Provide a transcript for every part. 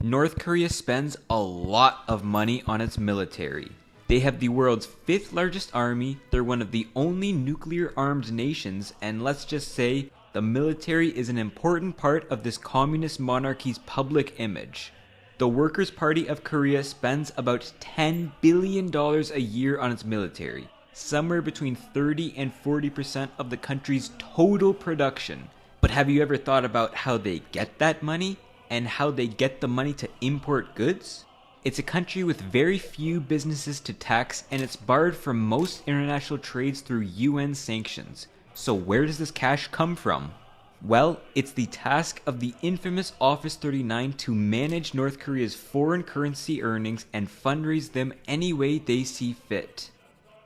North Korea spends a lot of money on its military. They have the world's fifth largest army, they're one of the only nuclear armed nations, and let's just say, the military is an important part of this communist monarchy's public image. The Workers' Party of Korea spends about $10 billion a year on its military, somewhere between 30 and 40% of the country's total production. But have you ever thought about how they get that money? And how they get the money to import goods? It's a country with very few businesses to tax, and it's barred from most international trades through UN sanctions. So where does this cash come from? Well, it's the task of the infamous Office 39 to manage North Korea's foreign currency earnings and fundraise them any way they see fit.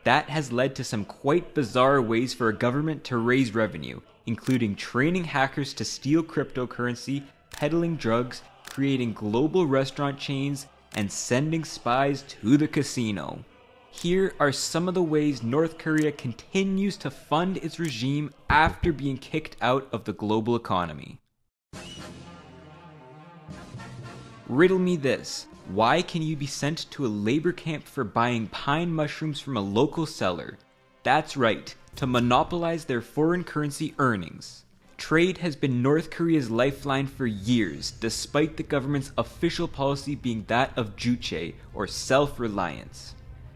That has led to some quite bizarre ways for a government to raise revenue, including training hackers to steal cryptocurrency, peddling drugs, creating global restaurant chains, and sending spies to the casino. Here are some of the ways North Korea continues to fund its regime after being kicked out of the global economy. Riddle me this. Why can you be sent to a labor camp for buying pine mushrooms from a local seller? That's right, to monopolize their foreign currency earnings. Trade has been North Korea's lifeline for years, despite the government's official policy being that of juche, or self-reliance.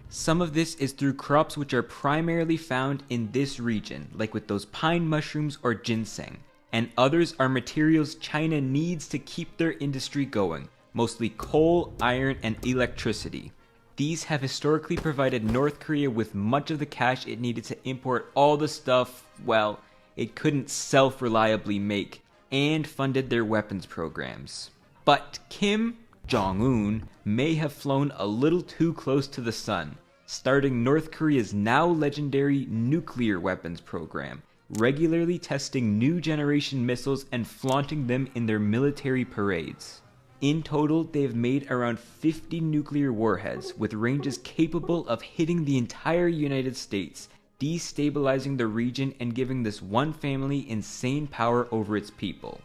Some of this is through crops which are primarily found in this region, like with those pine mushrooms or ginseng, and others are materials China needs to keep their industry going, mostly coal, iron, and electricity. These have historically provided North Korea with much of the cash it needed to import all the stuff, well, it couldn't self-reliably make, and funded their weapons programs. But Kim Jong-un may have flown a little too close to the sun, starting North Korea's now legendary nuclear weapons program, regularly testing new generation missiles and flaunting them in their military parades. In total, they have made around 50 nuclear warheads with ranges capable of hitting the entire United States, destabilizing the region and giving this one family insane power over its people.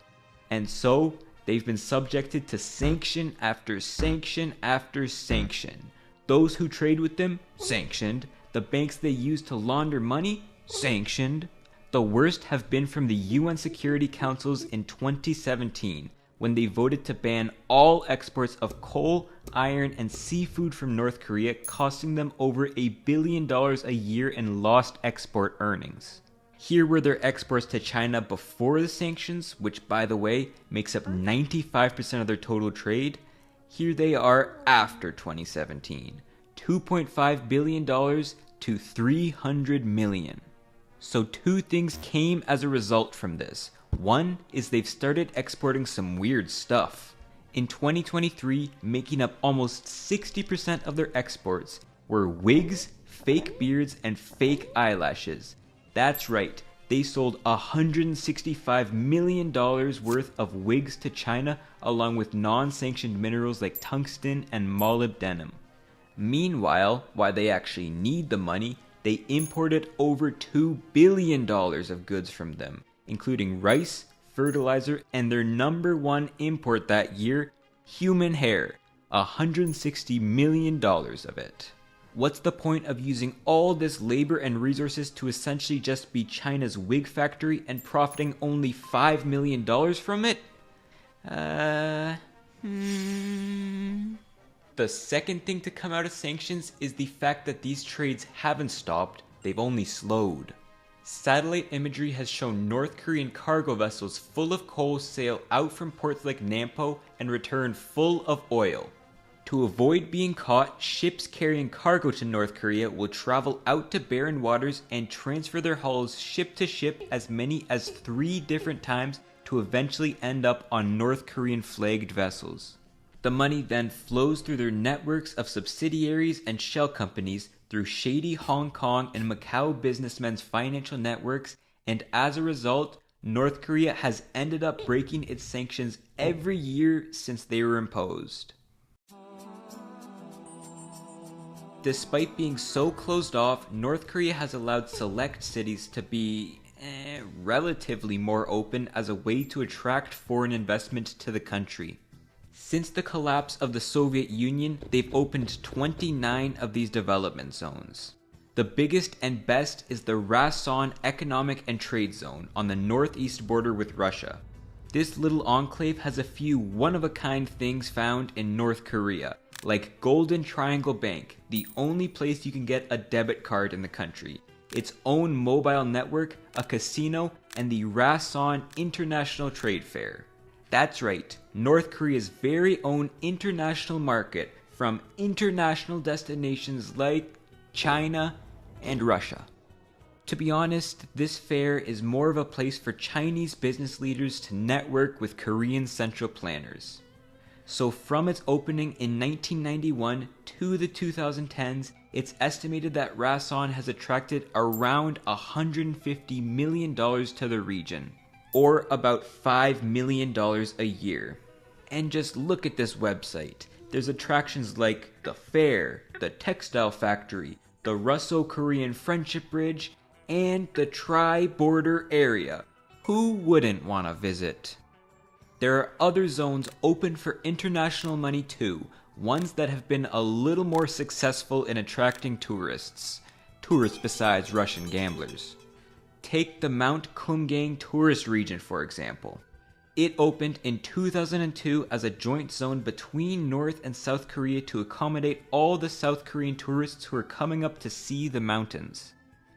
And so, they've been subjected to sanction after sanction after sanction. Those who trade with them, sanctioned. The banks they use to launder money, sanctioned. The worst have been from the UN Security Councils in 2017, when they voted to ban all exports of coal, iron, and seafood from North Korea, costing them over $1 billion a year in lost export earnings. Here were their exports to China before the sanctions, which by the way, makes up 95% of their total trade. Here they are after 2017, $2.5 billion to $300 million. So two things came as a result from this. One is they've started exporting some weird stuff. In 2023, making up almost 60% of their exports were wigs, fake beards, and fake eyelashes. That's right, they sold $165 million worth of wigs to China along with non-sanctioned minerals like tungsten and molybdenum. Meanwhile, while they actually need the money, they imported over $2 billion of goods from them, including rice, fertilizer, and their number one import that year, human hair, $160 million of it. What's the point of using all this labor and resources to essentially just be China's wig factory and profiting only $5 million from it? The second thing to come out of sanctions is the fact that these trades haven't stopped, they've only slowed. Satellite imagery has shown North Korean cargo vessels full of coal sail out from ports like Nampo and return full of oil. To avoid being caught, ships carrying cargo to North Korea will travel out to barren waters and transfer their hulls ship to ship as many as 3 different times to eventually end up on North Korean flagged vessels. The money then flows through their networks of subsidiaries and shell companies through shady Hong Kong and Macau businessmen's financial networks, and as a result, North Korea has ended up breaking its sanctions every year since they were imposed. Despite being so closed off, North Korea has allowed select cities to be relatively more open as a way to attract foreign investment to the country. Since the collapse of the Soviet Union, they've opened 29 of these development zones. The biggest and best is the Rason Economic and Trade Zone on the northeast border with Russia. This little enclave has a few one-of-a-kind things found in North Korea, like Golden Triangle Bank, the only place you can get a debit card in the country, its own mobile network, a casino, and the Rason International Trade Fair. That's right, North Korea's very own international market from international destinations like China and Russia. To be honest, this fair is more of a place for Chinese business leaders to network with Korean central planners. So from its opening in 1991 to the 2010s, it's estimated that Rason has attracted around $150 million to the region, or about $5 million a year. And just look at this website. There's attractions like the fair, the textile factory, the Russo-Korean Friendship Bridge, and the Tri-Border area. Who wouldn't want to visit? There are other zones open for international money too, ones that have been a little more successful in attracting tourists besides Russian gamblers. Take the Mount Kumgang tourist region for example. It opened in 2002 as a joint zone between North and South Korea to accommodate all the South Korean tourists who are coming up to see the mountains.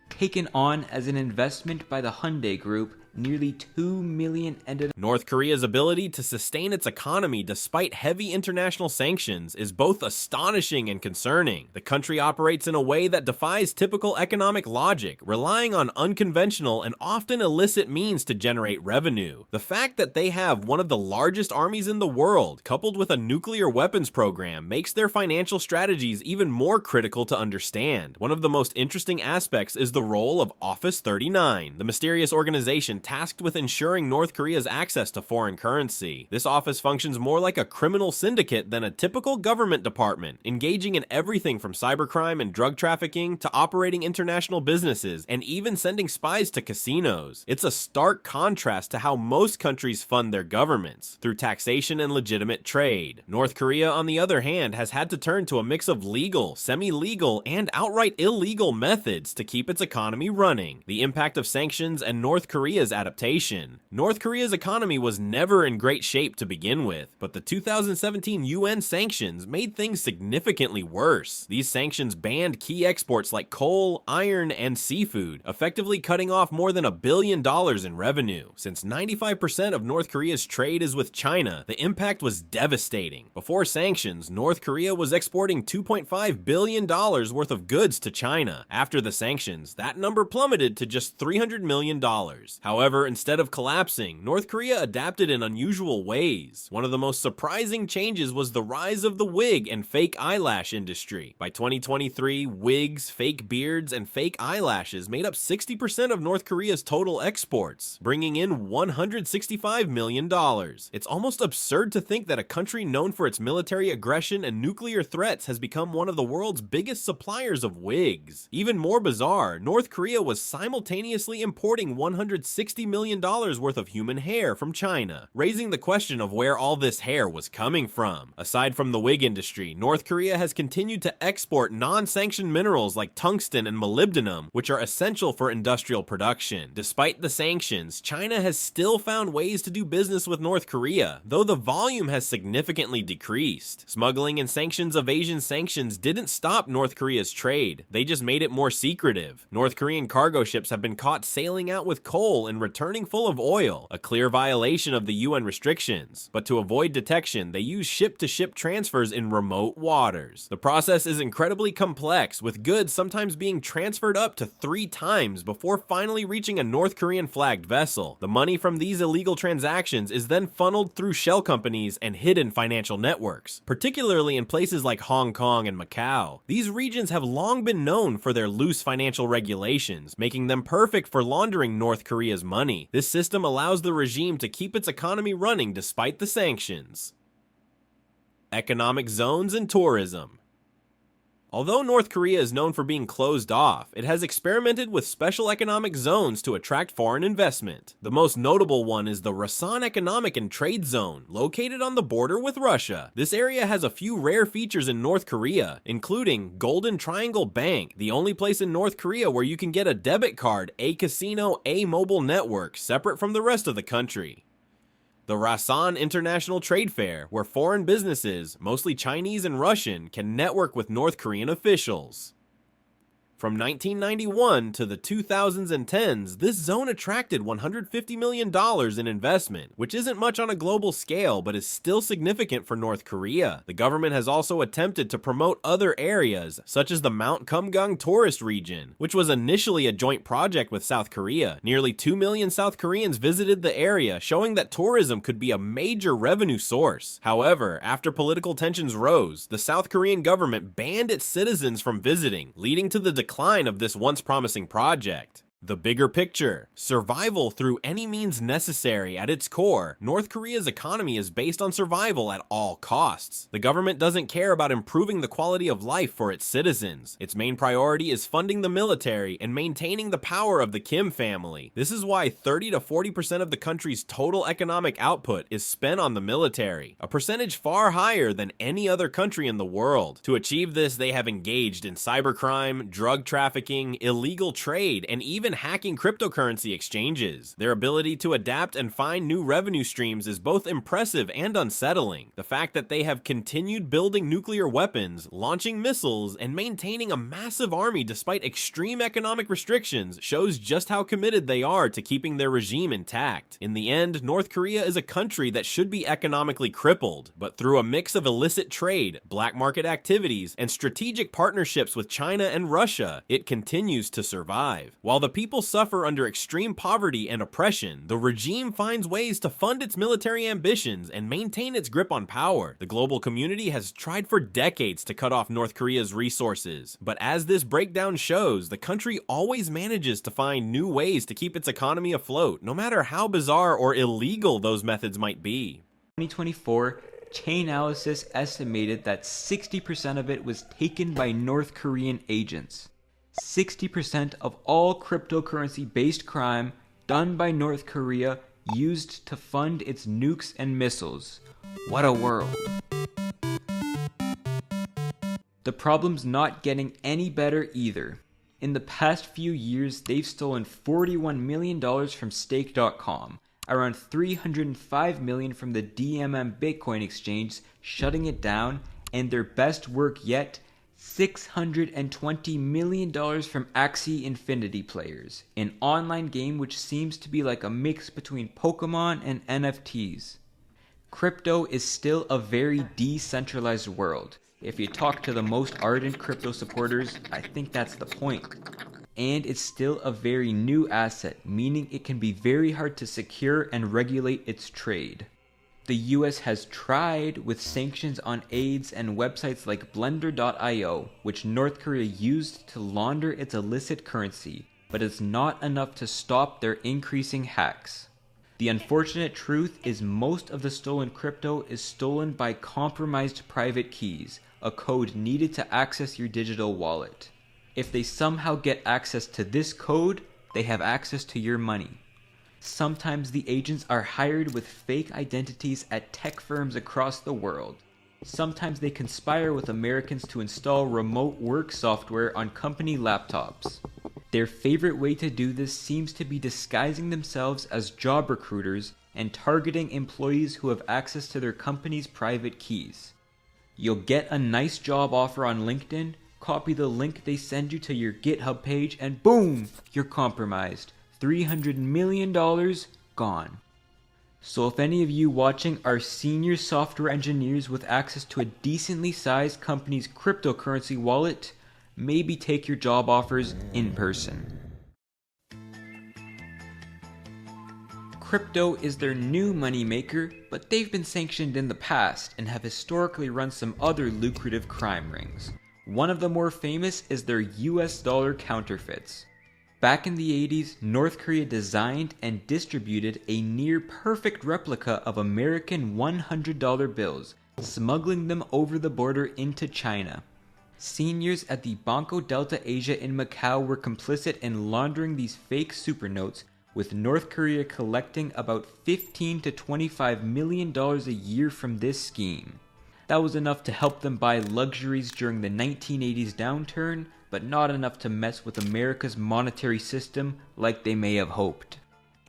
Taken on as an investment by the Hyundai Group, nearly $2 million ended. North Korea's ability to sustain its economy despite heavy international sanctions is both astonishing and concerning. The country operates in a way that defies typical economic logic, relying on unconventional and often illicit means to generate revenue. The fact that they have one of the largest armies in the world, coupled with a nuclear weapons program, makes their financial strategies even more critical to understand. One of the most interesting aspects is the role of Office 39, the mysterious organization tasked with ensuring North Korea's access to foreign currency. This office functions more like a criminal syndicate than a typical government department, engaging in everything from cybercrime and drug trafficking to operating international businesses and even sending spies to casinos. It's a stark contrast to how most countries fund their governments, through taxation and legitimate trade. North Korea, on the other hand, has had to turn to a mix of legal, semi-legal, and outright illegal methods to keep its economy running. The impact of sanctions and North Korea's adaptation. North Korea's economy was never in great shape to begin with, but the 2017 UN sanctions made things significantly worse. These sanctions banned key exports like coal, iron, and seafood, effectively cutting off more than $1 billion in revenue. Since 95% of North Korea's trade is with China, the impact was devastating. Before sanctions, North Korea was exporting $2.5 billion worth of goods to China. After the sanctions, that number plummeted to just $300 million. However, instead of collapsing, North Korea adapted in unusual ways. One of the most surprising changes was the rise of the wig and fake eyelash industry. By 2023, wigs, fake beards, and fake eyelashes made up 60% of North Korea's total exports, bringing in $165 million. It's almost absurd to think that a country known for its military aggression and nuclear threats has become one of the world's biggest suppliers of wigs. Even more bizarre, North Korea was simultaneously importing $160 million worth of human hair from China, raising the question of where all this hair was coming from. Aside from the wig industry, North Korea has continued to export non-sanctioned minerals like tungsten and molybdenum, which are essential for industrial production. Despite the sanctions, China has still found ways to do business with North Korea, though the volume has significantly decreased. Smuggling and sanctions evasion sanctions didn't stop North Korea's trade, they just made it more secretive. North Korean cargo ships have been caught sailing out with coal and returning full of oil, a clear violation of the UN restrictions. But to avoid detection, they use ship-to-ship transfers in remote waters. The process is incredibly complex, with goods sometimes being transferred up to 3 times before finally reaching a North Korean flagged vessel. The money from these illegal transactions is then funneled through shell companies and hidden financial networks, particularly in places like Hong Kong and Macau. These regions have long been known for their loose financial regulations, making them perfect for laundering North Korea's money. This system allows the regime to keep its economy running despite the sanctions. Economic zones and tourism. Although North Korea is known for being closed off, it has experimented with special economic zones to attract foreign investment. The most notable one is the Rasan Economic and Trade Zone, located on the border with Russia. This area has a few rare features in North Korea, including Golden Triangle Bank, the only place in North Korea where you can get a debit card, a casino, a mobile network, separate from the rest of the country. The Rasan International Trade Fair, where foreign businesses, mostly Chinese and Russian, can network with North Korean officials. From 1991 to the 2010s, this zone attracted $150 million in investment, which isn't much on a global scale, but is still significant for North Korea. The government has also attempted to promote other areas, such as the Mount Kumgang tourist region, which was initially a joint project with South Korea. Nearly 2 million South Koreans visited the area, showing that tourism could be a major revenue source. However, after political tensions rose, the South Korean government banned its citizens from visiting, leading to the decline of this once promising project. The bigger picture. Survival through any means necessary. At its core, North Korea's economy is based on survival at all costs. The government doesn't care about improving the quality of life for its citizens. Its main priority is funding the military and maintaining the power of the Kim family. This is why 30 to 40% of the country's total economic output is spent on the military, a percentage far higher than any other country in the world. To achieve this, they have engaged in cybercrime, drug trafficking, illegal trade, and even hacking cryptocurrency exchanges. Their ability to adapt and find new revenue streams is both impressive and unsettling. The fact that they have continued building nuclear weapons, launching missiles, and maintaining a massive army despite extreme economic restrictions shows just how committed they are to keeping their regime intact. In the end, North Korea is a country that should be economically crippled, but through a mix of illicit trade, black market activities, and strategic partnerships with China and Russia, it continues to survive. While the people suffer under extreme poverty and oppression, the regime finds ways to fund its military ambitions and maintain its grip on power. The global community has tried for decades to cut off North Korea's resources, but as this breakdown shows, the country always manages to find new ways to keep its economy afloat, no matter how bizarre or illegal those methods might be. 2024, Chainalysis estimated that 60% of it was taken by North Korean agents. 60% of all cryptocurrency-based crime done by North Korea used to fund its nukes and missiles. What a world. The problem's not getting any better either. In the past few years, they've stolen $41 million from Stake.com, around $305 million from the DMM Bitcoin exchange, shutting it down, and their best work yet, $620 million from Axie Infinity Players, an online game which seems to be like a mix between Pokemon and NFTs. Crypto is still a very decentralized world. If you talk to the most ardent crypto supporters, I think that's the point. And it's still a very new asset, meaning it can be very hard to secure and regulate its trade. The US has tried with sanctions on aids and websites like Blender.io, which North Korea used to launder its illicit currency, but it's not enough to stop their increasing hacks. The unfortunate truth is most of the stolen crypto is stolen by compromised private keys, a code needed to access your digital wallet. If they somehow get access to this code, they have access to your money. Sometimes the agents are hired with fake identities at tech firms across the world. Sometimes they conspire with Americans to install remote work software on company laptops. Their favorite way to do this seems to be disguising themselves as job recruiters and targeting employees who have access to their company's private keys. You'll get a nice job offer on LinkedIn, copy the link they send you to your GitHub page, and boom, you're compromised. $300 million gone. So if any of you watching are senior software engineers with access to a decently sized company's cryptocurrency wallet, maybe take your job offers in person. Crypto is their new moneymaker, but they've been sanctioned in the past and have historically run some other lucrative crime rings. One of the more famous is their US dollar counterfeits. Back in the 80s, North Korea designed and distributed a near-perfect replica of American $100 bills, smuggling them over the border into China. Seniors at the Banco Delta Asia in Macau were complicit in laundering these fake supernotes, with North Korea collecting about $15 to $25 million a year from this scheme. That was enough to help them buy luxuries during the 1980s downturn, but not enough to mess with America's monetary system like they may have hoped.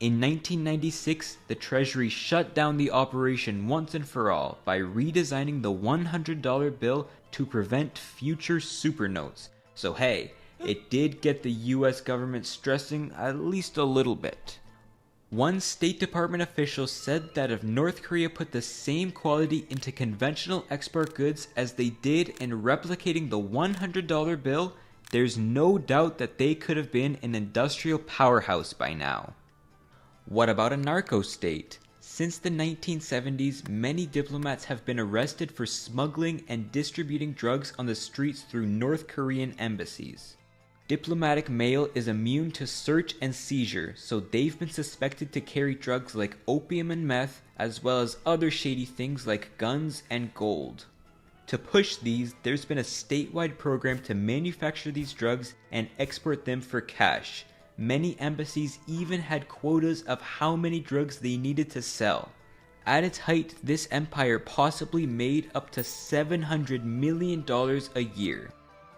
In 1996, the Treasury shut down the operation once and for all by redesigning the $100 bill to prevent future supernotes. So hey, it did get the US government stressing at least a little bit. One State Department official said that if North Korea put the same quality into conventional export goods as they did in replicating the $100 bill, there's no doubt that they could have been an industrial powerhouse by now. What about a narco state? Since the 1970s, many diplomats have been arrested for smuggling and distributing drugs on the streets through North Korean embassies. Diplomatic mail is immune to search and seizure, so they've been suspected to carry drugs like opium and meth, as well as other shady things like guns and gold. To push these, there's been a statewide program to manufacture these drugs and export them for cash. Many embassies even had quotas of how many drugs they needed to sell. At its height, this empire possibly made up to $700 million a year.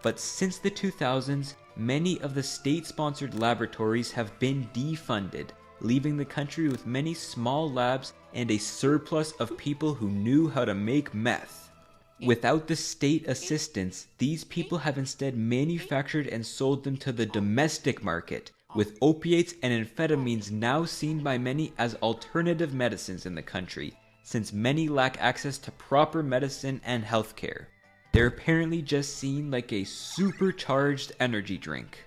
But since the 2000s, many of the state-sponsored laboratories have been defunded, leaving the country with many small labs and a surplus of people who knew how to make meth. Without the state assistance, these people have instead manufactured and sold them to the domestic market, with opiates and amphetamines now seen by many as alternative medicines in the country, since many lack access to proper medicine and healthcare. They're apparently just seen like a supercharged energy drink.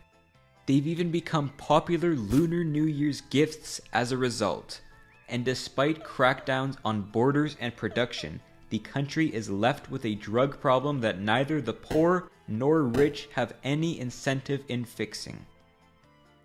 They've even become popular Lunar New Year's gifts as a result. And despite crackdowns on borders and production, the country is left with a drug problem that neither the poor nor rich have any incentive in fixing.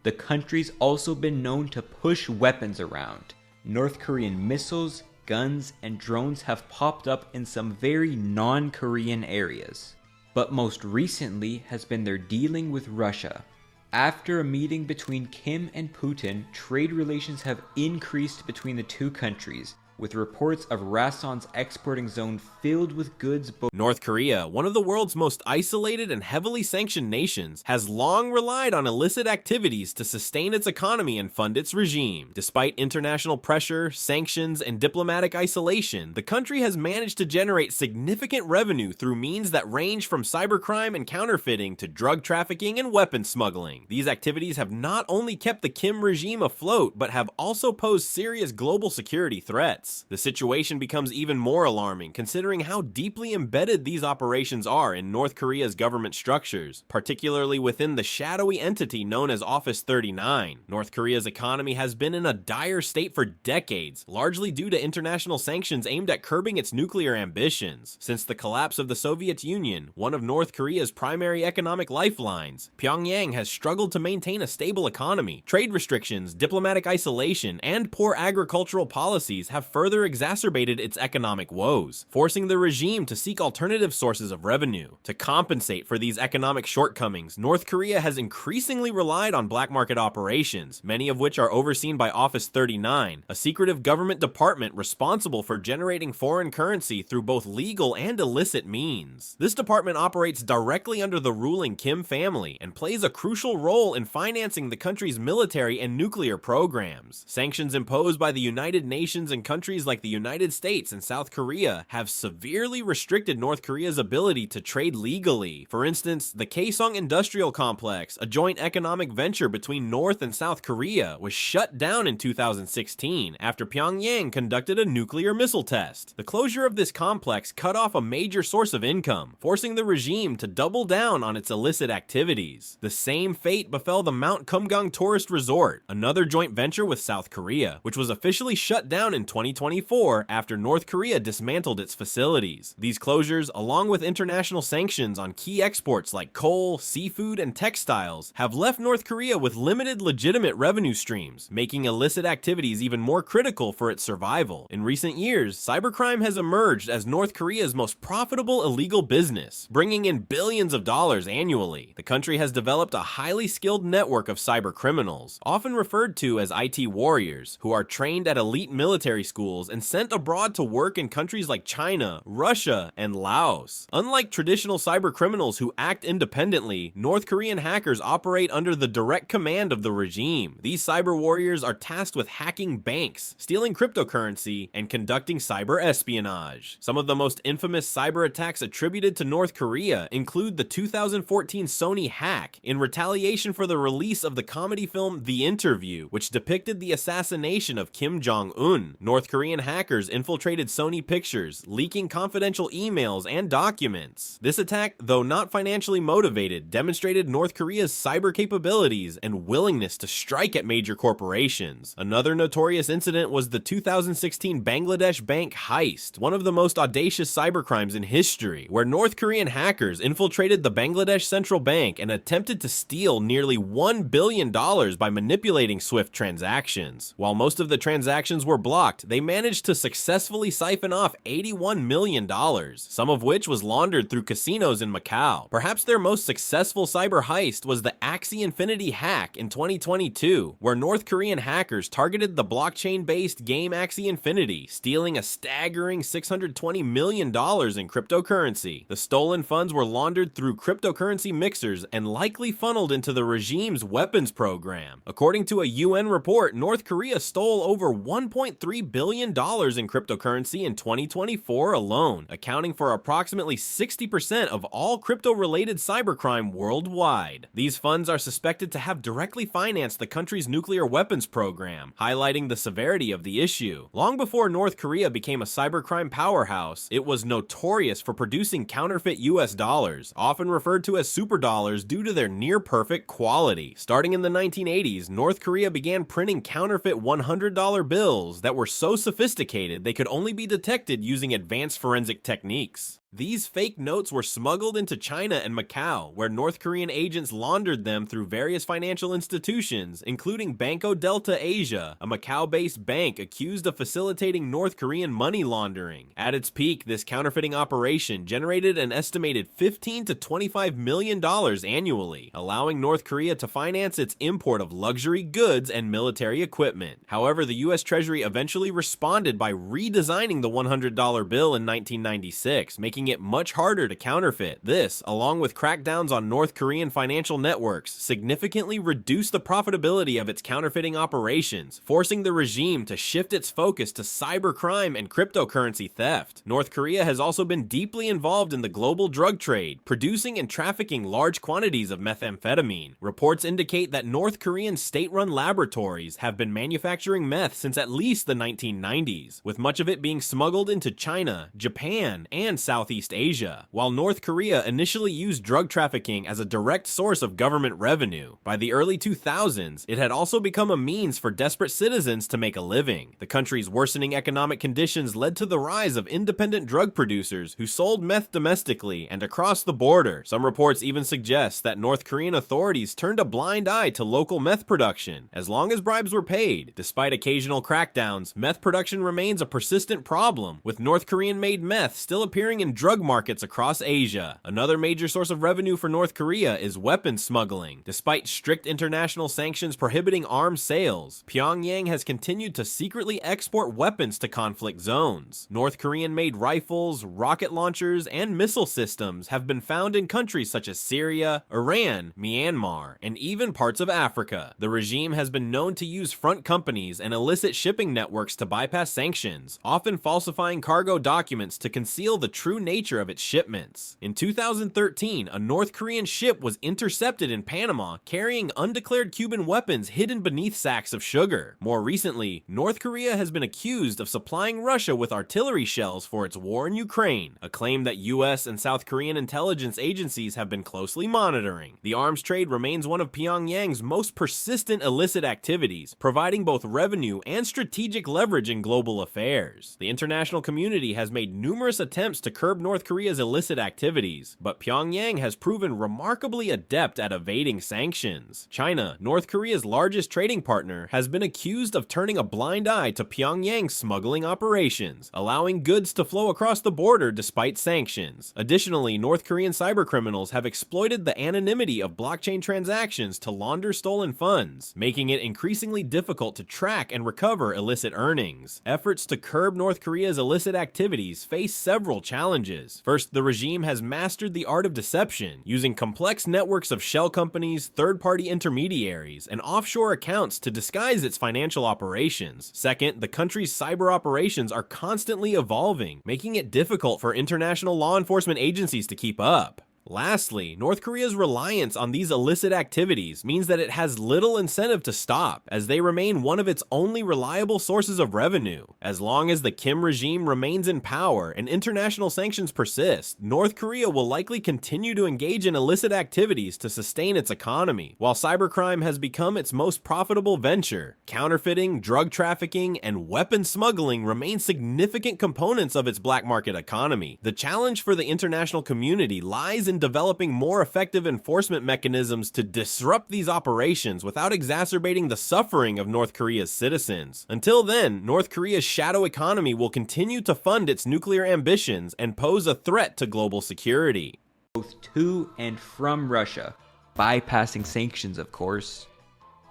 The country's also been known to push weapons around. North Korean missiles, guns, and drones have popped up in some very non-Korean areas. But most recently has been their dealing with Russia. After a meeting between Kim and Putin, trade relations have increased between the two countries, with reports of Rason's exporting zone filled with goods. North Korea, one of the world's most isolated and heavily sanctioned nations, has long relied on illicit activities to sustain its economy and fund its regime. Despite international pressure, sanctions, and diplomatic isolation, the country has managed to generate significant revenue through means that range from cybercrime and counterfeiting to drug trafficking and weapon smuggling. These activities have not only kept the Kim regime afloat, but have also posed serious global security threats. The situation becomes even more alarming considering how deeply embedded these operations are in North Korea's government structures, particularly within the shadowy entity known as Office 39. North Korea's economy has been in a dire state for decades, largely due to international sanctions aimed at curbing its nuclear ambitions. Since the collapse of the Soviet Union, one of North Korea's primary economic lifelines, Pyongyang has struggled to maintain a stable economy. Trade restrictions, diplomatic isolation, and poor agricultural policies have further exacerbated its economic woes, forcing the regime to seek alternative sources of revenue. To compensate for these economic shortcomings, North Korea has increasingly relied on black market operations, many of which are overseen by Office 39, a secretive government department responsible for generating foreign currency through both legal and illicit means. This department operates directly under the ruling Kim family and plays a crucial role in financing the country's military and nuclear programs. Sanctions imposed by the United Nations and countries like the United States and South Korea have severely restricted North Korea's ability to trade legally. For instance, the Kaesong Industrial Complex, a joint economic venture between North and South Korea, was shut down in 2016 after Pyongyang conducted a nuclear missile test. The closure of this complex cut off a major source of income, forcing the regime to double down on its illicit activities. The same fate befell the Mount Kumgang Tourist Resort, another joint venture with South Korea, which was officially shut down in 2017. 2024 after North Korea dismantled its facilities. These closures, along with international sanctions on key exports like coal, seafood, and textiles, have left North Korea with limited legitimate revenue streams, making illicit activities even more critical for its survival. In recent years, cybercrime has emerged as North Korea's most profitable illegal business, bringing in billions of dollars annually. The country has developed a highly skilled network of cyber criminals, often referred to as IT warriors, who are trained at elite military schools and sent abroad to work in countries like China, Russia, and Laos. Unlike traditional cyber criminals who act independently, North Korean hackers operate under the direct command of the regime. These cyber warriors are tasked with hacking banks, stealing cryptocurrency, and conducting cyber espionage. Some of the most infamous cyber attacks attributed to North Korea include the 2014 Sony hack in retaliation for the release of the comedy film The Interview, which depicted the assassination of Kim Jong-un. North Korean hackers infiltrated Sony Pictures, leaking confidential emails and documents. This attack, though not financially motivated, demonstrated North Korea's cyber capabilities and willingness to strike at major corporations. Another notorious incident was the 2016 Bangladesh bank heist, one of the most audacious cybercrimes in history, where North Korean hackers infiltrated the Bangladesh Central Bank and attempted to steal nearly $1 billion by manipulating SWIFT transactions. While most of the transactions were blocked, they managed to successfully siphon off $81 million, some of which was laundered through casinos in Macau. Perhaps their most successful cyber heist was the Axie Infinity hack in 2022, where North Korean hackers targeted the blockchain-based game Axie Infinity, stealing a staggering $620 million in cryptocurrency. The stolen funds were laundered through cryptocurrency mixers and likely funneled into the regime's weapons program. According to a UN report, North Korea stole over $1.3 billion in cryptocurrency in 2024 alone, accounting for approximately 60% of all crypto-related cybercrime worldwide. These funds are suspected to have directly financed the country's nuclear weapons program, highlighting the severity of the issue. Long before North Korea became a cybercrime powerhouse, it was notorious for producing counterfeit US dollars, often referred to as superdollars due to their near-perfect quality. Starting in the 1980s, North Korea began printing counterfeit $100 bills that were so sophisticated they could only be detected using advanced forensic techniques. These fake notes were smuggled into China and Macau, where North Korean agents laundered them through various financial institutions, including Banco Delta Asia, a Macau-based bank accused of facilitating North Korean money laundering. At its peak, this counterfeiting operation generated an estimated $15 to $25 million annually, allowing North Korea to finance its import of luxury goods and military equipment. However, the US Treasury eventually responded by redesigning the $100 bill in 1996, making it much harder to counterfeit. This, along with crackdowns on North Korean financial networks, significantly reduced the profitability of its counterfeiting operations, forcing the regime to shift its focus to cybercrime and cryptocurrency theft. North Korea has also been deeply involved in the global drug trade, producing and trafficking large quantities of methamphetamine. Reports indicate that North Korean state-run laboratories have been manufacturing meth since at least the 1990s, with much of it being smuggled into China, Japan, and Southeast Asia. While North Korea initially used drug trafficking as a direct source of government revenue, by the early 2000s, it had also become a means for desperate citizens to make a living. The country's worsening economic conditions led to the rise of independent drug producers who sold meth domestically and across the border. Some reports even suggest that North Korean authorities turned a blind eye to local meth production, as long as bribes were paid. Despite occasional crackdowns, meth production remains a persistent problem, with North Korean-made meth still appearing in drug markets across Asia. Another major source of revenue for North Korea is weapons smuggling. Despite strict international sanctions prohibiting arms sales, Pyongyang has continued to secretly export weapons to conflict zones. North Korean-made rifles, rocket launchers, and missile systems have been found in countries such as Syria, Iran, Myanmar, and even parts of Africa. The regime has been known to use front companies and illicit shipping networks to bypass sanctions, often falsifying cargo documents to conceal the true nature of its shipments. In 2013, a North Korean ship was intercepted in Panama carrying undeclared Cuban weapons hidden beneath sacks of sugar. More recently, North Korea has been accused of supplying Russia with artillery shells for its war in Ukraine, a claim that US and South Korean intelligence agencies have been closely monitoring. The arms trade remains one of Pyongyang's most persistent illicit activities, providing both revenue and strategic leverage in global affairs. The international community has made numerous attempts to curb North Korea's illicit activities, but Pyongyang has proven remarkably adept at evading sanctions. China, North Korea's largest trading partner, has been accused of turning a blind eye to Pyongyang's smuggling operations, allowing goods to flow across the border despite sanctions. Additionally, North Korean cybercriminals have exploited the anonymity of blockchain transactions to launder stolen funds, making it increasingly difficult to track and recover illicit earnings. Efforts to curb North Korea's illicit activities face several challenges. First, the regime has mastered the art of deception, using complex networks of shell companies, third-party intermediaries, and offshore accounts to disguise its financial operations. Second, the country's cyber operations are constantly evolving, making it difficult for international law enforcement agencies to keep up. Lastly, North Korea's reliance on these illicit activities means that it has little incentive to stop, as they remain one of its only reliable sources of revenue. As long as the Kim regime remains in power and international sanctions persist, North Korea will likely continue to engage in illicit activities to sustain its economy. While cybercrime has become its most profitable venture, counterfeiting, drug trafficking, and weapon smuggling remain significant components of its black market economy. The challenge for the international community lies in developing more effective enforcement mechanisms to disrupt these operations without exacerbating the suffering of North Korea's citizens. Until then, North Korea's shadow economy will continue to fund its nuclear ambitions and pose a threat to global security. Both to and from Russia, bypassing sanctions, of course.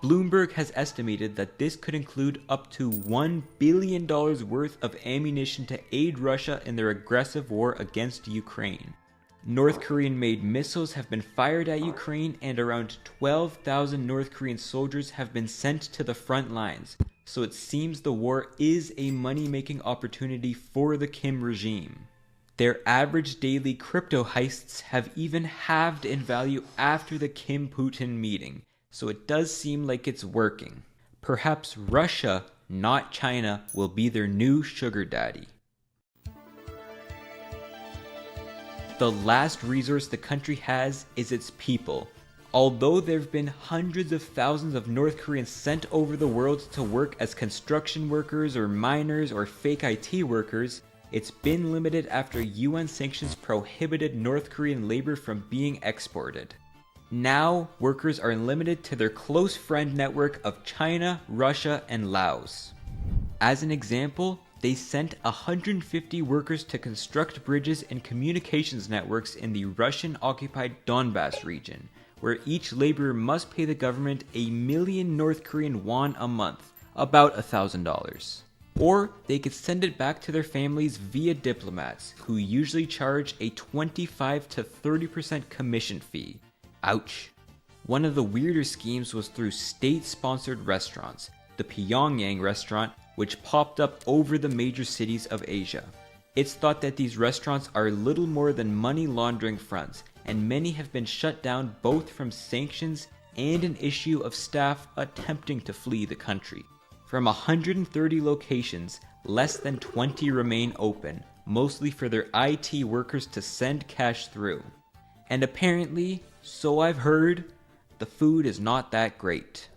Bloomberg has estimated that this could include up to $1 billion worth of ammunition to aid Russia in their aggressive war against Ukraine. North Korean-made missiles have been fired at Ukraine, and around 12,000 North Korean soldiers have been sent to the front lines, so it seems the war is a money-making opportunity for the Kim regime. Their average daily crypto heists have even halved in value after the Kim-Putin meeting, so it does seem like it's working. Perhaps Russia, not China, will be their new sugar daddy. The last resource the country has is its people. Although there have been hundreds of thousands of North Koreans sent over the world to work as construction workers or miners or fake IT workers, it's been limited after UN sanctions prohibited North Korean labor from being exported. Now, workers are limited to their close friend network of China, Russia, and Laos. As an example, they sent 150 workers to construct bridges and communications networks in the Russian-occupied Donbass region, where each laborer must pay the government 1 million North Korean won a month, about $1,000. Or they could send it back to their families via diplomats, who usually charge a 25 to 30% commission fee. Ouch. One of the weirder schemes was through state-sponsored restaurants, the Pyongyang restaurant, which popped up over the major cities of Asia. It's thought that these restaurants are little more than money laundering fronts, and many have been shut down both from sanctions and an issue of staff attempting to flee the country. From 130 locations, less than 20 remain open, mostly for their IT workers to send cash through. And apparently, so I've heard, the food is not that great.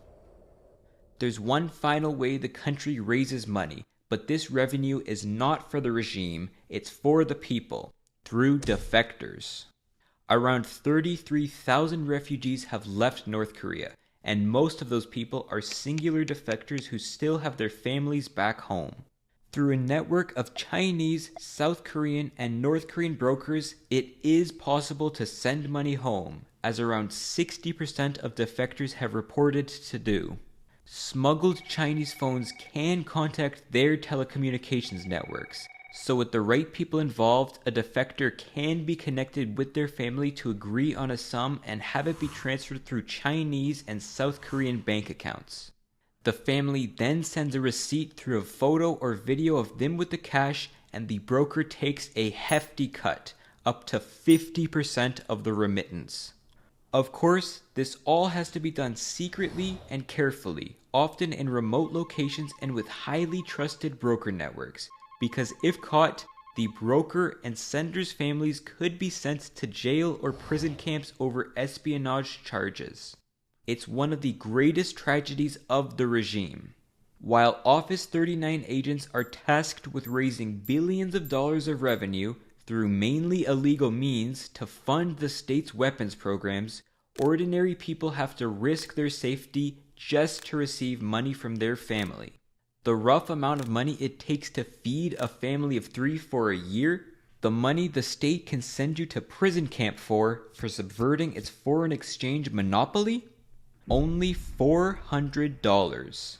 There's one final way the country raises money, but this revenue is not for the regime, it's for the people, through defectors. Around 33,000 refugees have left North Korea, and most of those people are singular defectors who still have their families back home. Through a network of Chinese, South Korean, and North Korean brokers, it is possible to send money home, as around 60% of defectors have reported to do. Smuggled Chinese phones can contact their telecommunications networks, so with the right people involved, a defector can be connected with their family to agree on a sum and have it be transferred through Chinese and South Korean bank accounts. The family then sends a receipt through a photo or video of them with the cash, and the broker takes a hefty cut, up to 50% of the remittance. Of course, this all has to be done secretly and carefully, often in remote locations and with highly trusted broker networks, because if caught, the broker and sender's families could be sent to jail or prison camps over espionage charges. It's one of the greatest tragedies of the regime. While Office 39 agents are tasked with raising billions of dollars of revenue through mainly illegal means to fund the state's weapons programs, ordinary people have to risk their safety just to receive money from their family. The rough amount of money it takes to feed a family of 3 for a year, the money the state can send you to prison camp for subverting its foreign exchange monopoly? Only $400.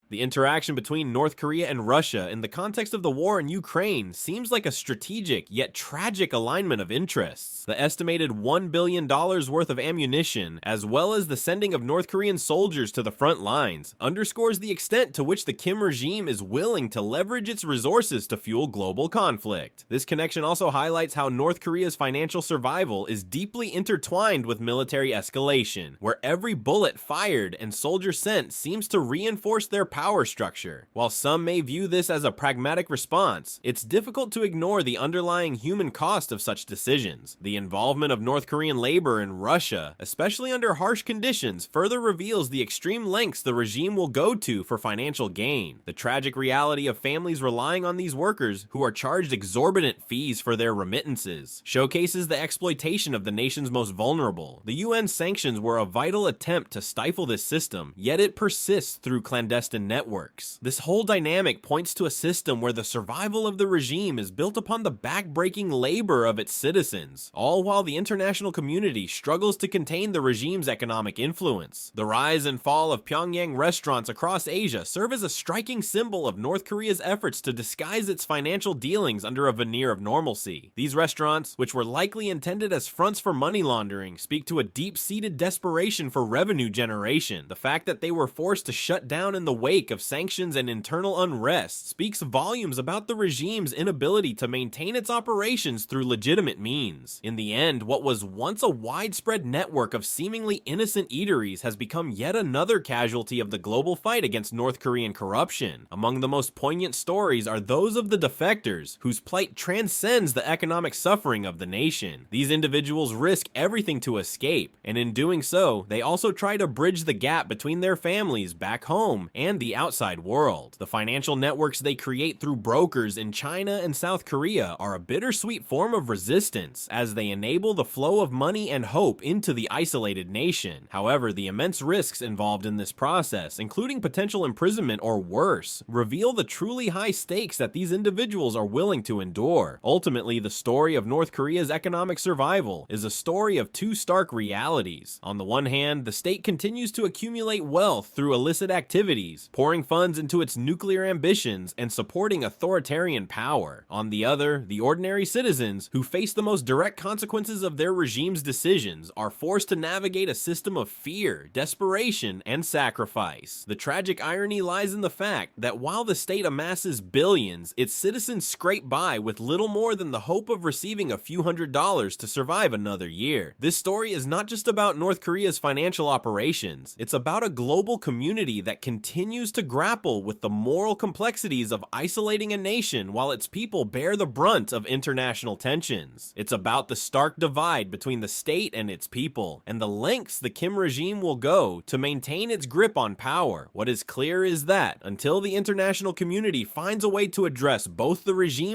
The interaction between North Korea and Russia in the context of the war in Ukraine seems like a strategic yet tragic alignment of interests. The estimated $1 billion worth of ammunition, as well as the sending of North Korean soldiers to the front lines, underscores the extent to which the Kim regime is willing to leverage its resources to fuel global conflict. This connection also highlights how North Korea's financial survival is deeply intertwined with military escalation, where every bullet fired and soldier sent seems to reinforce their power structure. While some may view this as a pragmatic response, it's difficult to ignore the underlying human cost of such decisions. The involvement of North Korean labor in Russia, especially under harsh conditions, further reveals the extreme lengths the regime will go to for financial gain. The tragic reality of families relying on these workers, who are charged exorbitant fees for their remittances, showcases the exploitation of the nation's most vulnerable. The UN sanctions were a vital attempt to stifle this system, yet it persists through clandestine networks. This whole dynamic points to a system where the survival of the regime is built upon the back-breaking labor of its citizens, all while the international community struggles to contain the regime's economic influence. The rise and fall of Pyongyang restaurants across Asia serve as a striking symbol of North Korea's efforts to disguise its financial dealings under a veneer of normalcy. These restaurants, which were likely intended as fronts for money laundering, speak to a deep-seated desperation for revenue generation. The fact that they were forced to shut down in the wake of sanctions and internal unrest speaks volumes about the regime's inability to maintain its operations through legitimate means. In the end, what was once a widespread network of seemingly innocent eateries has become yet another casualty of the global fight against North Korean corruption. Among the most poignant stories are those of the defectors, whose plight transcends the economic suffering of the nation. These individuals risk everything to escape, and in doing so, they also try to bridge the gap between their families back home and the outside world. The financial networks they create through brokers in China and South Korea are a bittersweet form of resistance, as they enable the flow of money and hope into the isolated nation. However, the immense risks involved in this process, including potential imprisonment or worse, reveal the truly high stakes that these individuals are willing to endure. Ultimately, the story of North Korea's economic survival is a story of two stark realities. On the one hand, the state continues to accumulate wealth through illicit activities, pouring funds into its nuclear ambitions and supporting authoritarian power. On the other, the ordinary citizens, who face the most direct consequences of their regime's decisions, are forced to navigate a system of fear, desperation, and sacrifice. The tragic irony lies in the fact that while the state amasses billions, its citizens scrape by with little more than the hope of receiving a few $100s to survive another year. This story is not just about North Korea's financial operations, it's about a global community that continues to grapple with the moral complexities of isolating a nation while its people bear the brunt of international tensions. It's about the stark divide between the state and its people, and the lengths the Kim regime will go to maintain its grip on power. What is clear is that, until the international community finds a way to address both the regime's